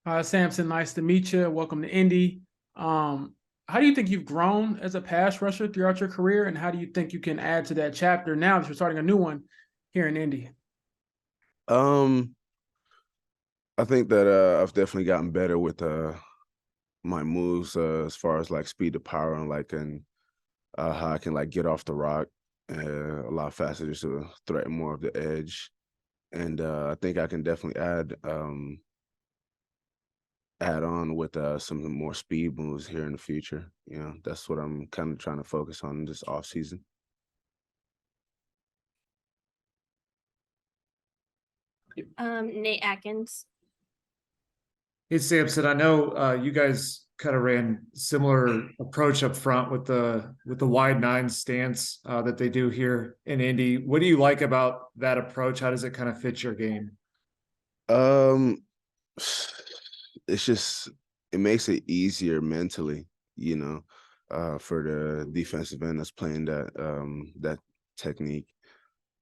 Samson, nice to meet you. Welcome to Indy. How do you think you've grown as a pass rusher throughout your career, and how do you think you can add to that chapter now that you're starting a new one here in Indy? Um, I think that I've definitely gotten better with my moves as far as like speed to power and how I can like get off the rock a lot faster just to threaten more of the edge. And I think I can definitely add on with some more speed moves here in the future. You know, that's what I'm kind of trying to focus on this off season. Nate Atkins. Hey Samson, I know you guys kind of ran similar approach up front with the wide nine stance that they do here in Indy. What do you like about that approach? How does it kind of fit your game? Um, it's just it makes it easier mentally, you know, for the defensive end that's playing that technique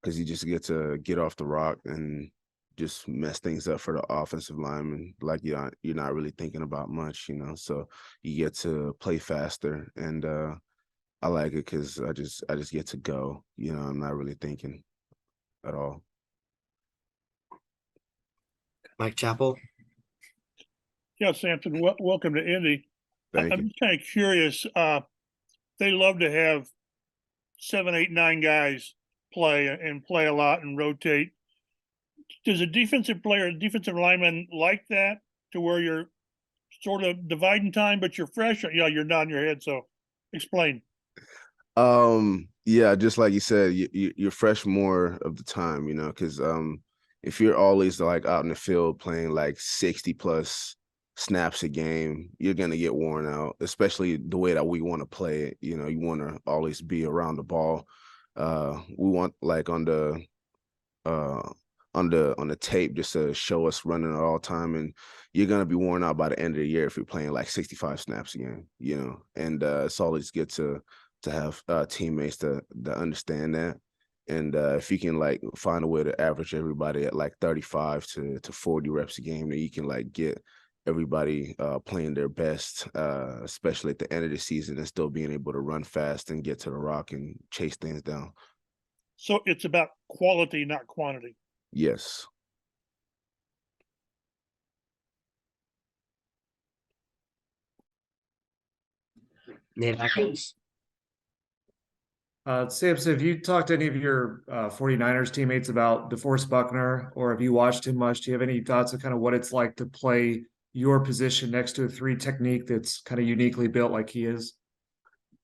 because you just get to get off the rock and just mess things up for the offensive lineman. Like you're not really thinking about much, you know. So you get to play faster, and I like it because I just get to go. You know, I'm not really thinking at all. Mike Chappell. Yeah, Samson, welcome to Indy. Thank I'm you. just kind of curious. They love to have 7, 8, 9 guys play and play a lot and rotate. Does a defensive player, defensive lineman like that to where you're sort of dividing time, but you're fresh? Yeah, you're nodding your head. So explain. Yeah, just like you said, you're fresh more of the time, you know, because if you're always like out in the field playing like 60 plus snaps a game, you're gonna get worn out, especially the way that we want to play it. You know, you want to always be around the ball. We want like uh on the tape just to show us running at all time, and you're gonna be worn out by the end of the year if you're playing like 65 snaps a game, you know. And it's always good to have teammates that understand that. And if you can like find a way to average everybody at like 35 to 40 reps a game, then you can like get everybody playing their best, especially at the end of the season, and still being able to run fast and get to the rock and chase things down. So it's about quality, not quantity. Yes. Nate Atkins. Samson, have you talked to any of your 49ers teammates about DeForest Buckner, or have you watched him much? Do you have any thoughts of kind of what it's like to play your position next to a three technique that's kind of uniquely built like he is?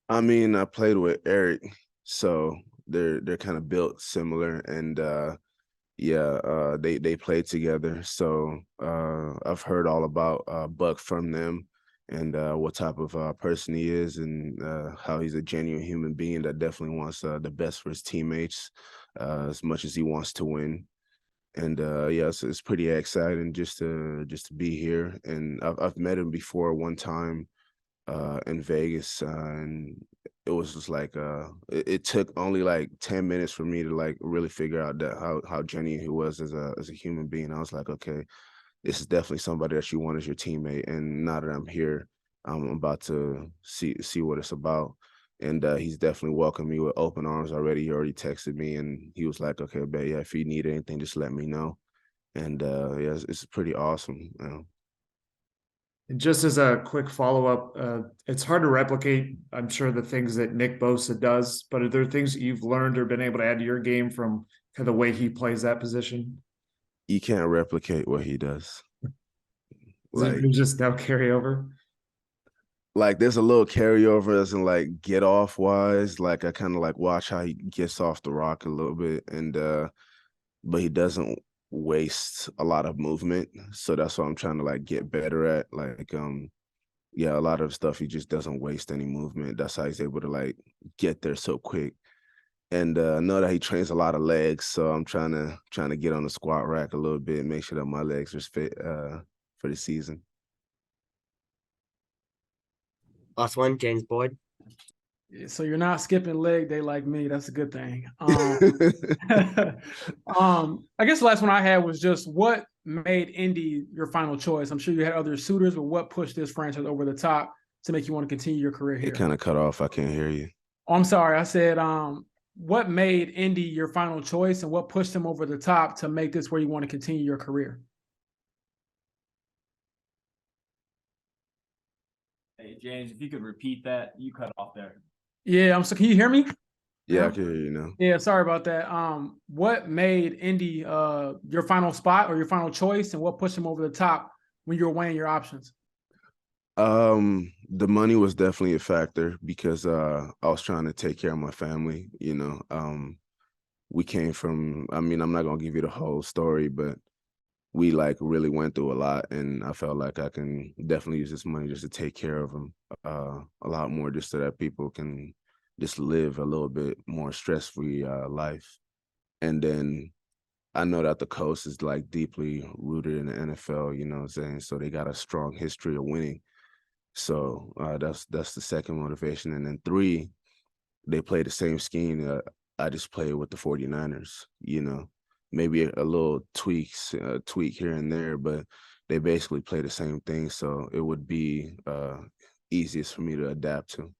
I mean, I played with Eric, so they're kind of built similar, and yeah, they played together. So I've heard all about Buck from them, and what type of person he is, and how he's a genuine human being that definitely wants the best for his teammates as much as he wants to win. And yeah, so it's pretty exciting just to be here. And I've met him before one time in Vegas, and it was just like it took only like 10 minutes for me to like really figure out that how genuine he was as a human being. I was like, okay, this is definitely somebody that you want as your teammate. And now that I'm here, I'm about to see what it's about. And he's definitely welcomed me with open arms already. He already texted me, and he was like, okay, but yeah, if you need anything, just let me know. And yeah, it's pretty awesome. You know? And just as a quick follow-up, it's hard to replicate, I'm sure, the things that Nick Bosa does, but are there things that you've learned or been able to add to your game from kind of the way he plays that position? You can't replicate what he does. Like There's just no carryover. there's a little carryover as in like get off wise. Like I kind of like watch how he gets off the rock a little bit, and but he doesn't waste a lot of movement. So that's what I'm trying to like get better at. Like yeah, a lot of stuff he just doesn't waste any movement. That's how he's able to like get there so quick. And I know that he trains a lot of legs, so I'm trying to get on the squat rack a little bit, make sure that my legs are fit for the season. Last one, James Boyd. So you're not skipping leg day like me. That's a good thing. I guess the last one I had was just what made Indy your final choice. I'm sure you had other suitors, but what pushed this franchise over the top to make you want to continue your career here? It kind of cut off. I can't hear you. Oh, I'm sorry. I said, what made Indy your final choice, and what pushed him over the top to make this where you want to continue your career? Hey, James, if you could repeat that, you cut off there. Yeah, so can you hear me? Yeah, I can hear you now. Yeah, sorry about that. What made Indy your final spot or your final choice, and what pushed him over the top when you were weighing your options? The money was definitely a factor because I was trying to take care of my family, you know. We came from, I mean, I'm not gonna give you the whole story, but we like really went through a lot, and I felt like I can definitely use this money just to take care of them a lot more, just so that people can just live a little bit more stress-free life. And then I know that the Colts is like deeply rooted in the NFL, you know what I'm saying? So they got a strong history of winning. So that's the second motivation. And then 3, they play the same scheme. I just play with the 49ers, you know, maybe a little tweak here and there, but they basically play the same thing. So it would be easiest for me to adapt to.